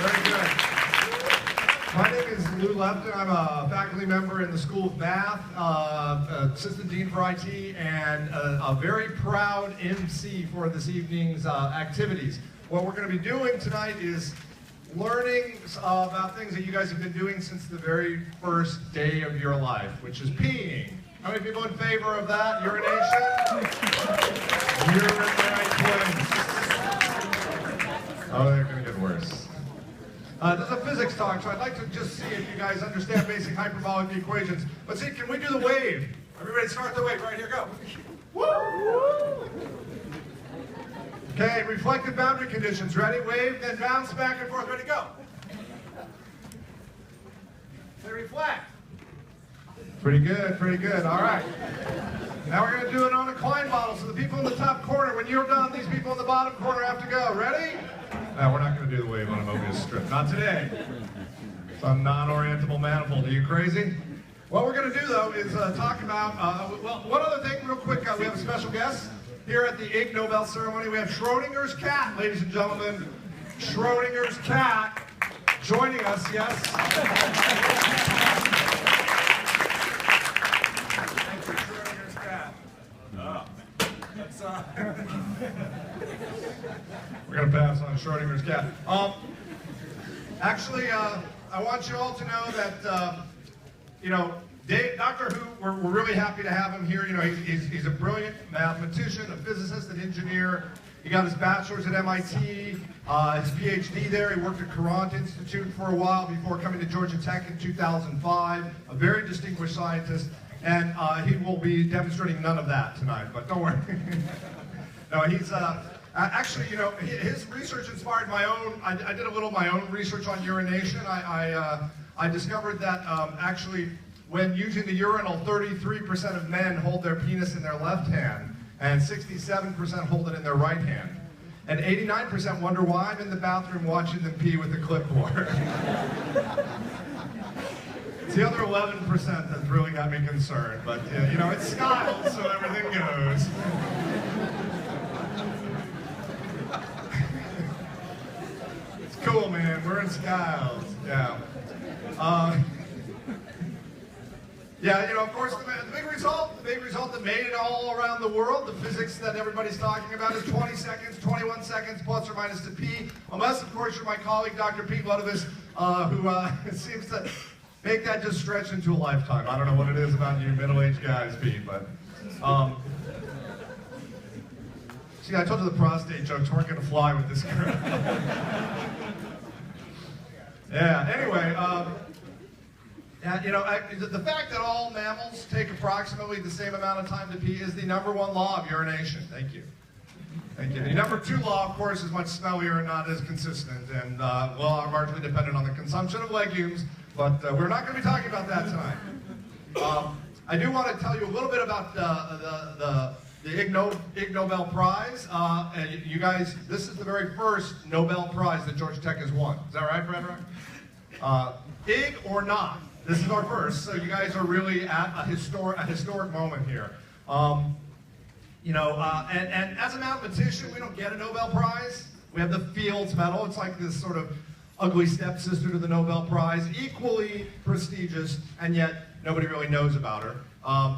Very good. My name is Lou Lepton. I'm a faculty member in the School of Math, Assistant Dean for IT, and a very proud MC for this evening's activities. What we're going to be doing tonight is learning about things that you guys have been doing since the very first day of your life, which is peeing. How many people in favor of that? Urination? Urinary twins. Oh, they're going to get worse. This is a physics talk, so I'd like to just see if you guys understand basic hyperbolic equations. But see, can we do the wave? Everybody start the wave. Right here, go. Woo! Okay, reflective boundary conditions. Ready? Wave, then bounce back and forth. Ready, go. They reflect. Pretty good, pretty good. All right. Now we're going to do it on a Klein bottle. So the people in the top corner, when you're done, these people in the bottom corner have to go. Ready? No, we're not going to do the wave on a Mobius strip. Not today. It's a non-orientable manifold. Are you crazy? What we're going to do, though, is talk about, well, one other thing real quick. We have a special guest here at the IG Nobel ceremony. We have Schrodinger's cat, ladies and gentlemen. Schrodinger's cat joining us, yes. Thank you, Schrodinger's cat. That's, we're going to pass on Schrodinger's cat. Actually, I want you all to know that, you know, Dr. Hu, we're really happy to have him here. You know, he's a brilliant mathematician, a physicist, an engineer. He got his bachelor's at MIT, his PhD there. He worked at Courant Institute for a while before coming to Georgia Tech in 2005. A very distinguished scientist, and he will be demonstrating none of that tonight, but don't worry. No, he's actually, you know, his research inspired my own. I did a little of my own research on urination. I discovered that actually, when using the urinal, 33% of men hold their penis in their left hand, and 67% hold it in their right hand. And 89% wonder why I'm in the bathroom watching them pee with a clipboard. It's the other 11% that's really got me concerned, but you know, it's Skiles, so everything goes. It's cool, man. We're in Skiles. Yeah. Yeah, you know, of course, the big result that made it all around the world, the physics that everybody's talking about, is 20 seconds, 21 seconds, plus or minus to pee. Unless, of course, you're my colleague, Dr. Pete Ludovic, who seems to make that just stretch into a lifetime. I don't know what it is about you middle-aged guys, Pete, but... see, I told you the prostate jokes weren't going to fly with this girl. Yeah, anyway, yeah, you know, the fact that all mammals take approximately the same amount of time to pee is the #1 law of urination. Thank you. Thank you. The #2 law, of course, is much smellier and not as consistent, and well, are largely dependent on the consumption of legumes, but we're not going to be talking about that tonight. I do want to tell you a little bit about the IG Nobel Prize. And you guys, this is the very first Nobel Prize that Georgia Tech has won. Is that right, Frederick? IG or not, this is our first, so you guys are really at a historic moment here. You know, and as a mathematician, we don't get a Nobel Prize. We have the Fields Medal. It's like this sort of ugly stepsister to the Nobel Prize, equally prestigious, and yet nobody really knows about her.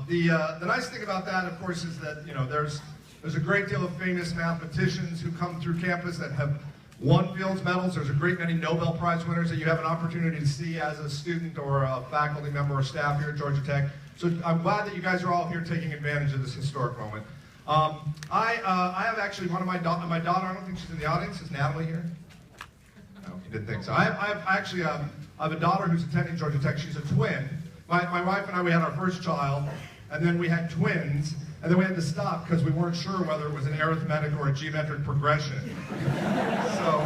The nice thing about that, of course, is that, you know, there's a great deal of famous mathematicians who come through campus that have won Fields Medals. There's a great many Nobel Prize winners that you have an opportunity to see as a student or a faculty member or staff here at Georgia Tech. So I'm glad that you guys are all here taking advantage of this historic moment. I have actually one of my daughter, I don't think she's in the audience. Is Natalie here? No, you didn't think so. I have a daughter who's attending Georgia Tech. She's a twin. My wife and I, we had our first child, and then we had twins, and then we had to stop because we weren't sure whether it was an arithmetic or a geometric progression. So,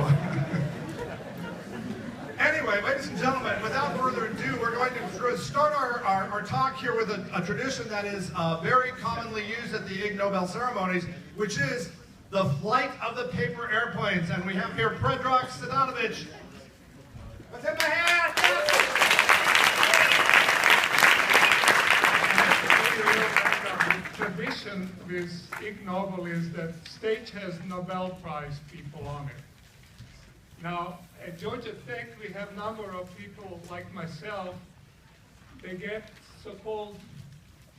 anyway, ladies and gentlemen, without further ado, we're going to start our talk here with a tradition that is very commonly used at the IG Nobel ceremonies, which is the flight of the paper airplanes. And we have here Predrag Stanovic. Let's hit my hand! The tradition with IG Nobel is that stage has Nobel Prize people on it. Now, at Georgia Tech, we have a number of people like myself. They get so-called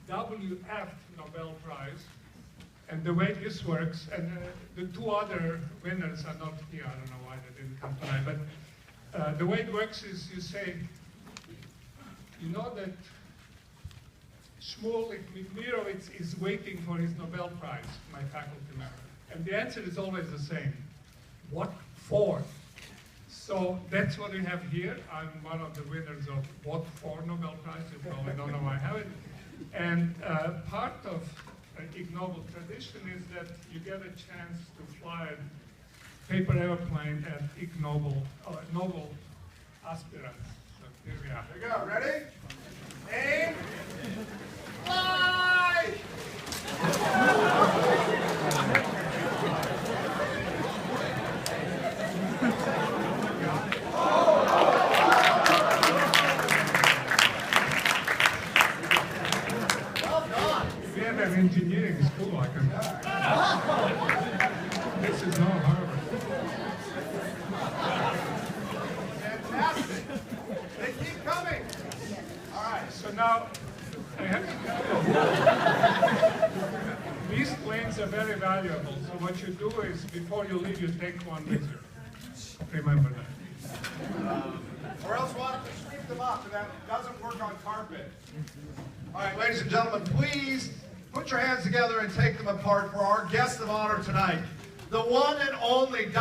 WF Nobel Prize. And the way this works, and the two other winners are not here. I don't know why they didn't come tonight. But the way it works is you say, you know that Shmuel Mirovitz is waiting for his Nobel Prize, my faculty member. And the answer is always the same. What for? So that's what we have here. I'm one of the winners of What for Nobel Prize. You probably don't know why I have it. And part of Ig Nobel tradition is that you get a chance to fly a paper airplane at Ig Nobel, Nobel aspirants. So here we are. Here we go. Ready? Aim. Fly! We have an engineering school, I can. This is not Harvard. Fantastic. They keep coming. All right, so now I have to tell you, these planes are very valuable. So what you do is, before you leave, you take one with you. Remember that. Or else we'll have to sweep them up, and that doesn't work on carpet. All right, ladies and gentlemen, please put your hands together and take them apart for our guest of honor tonight, the one and only Dr.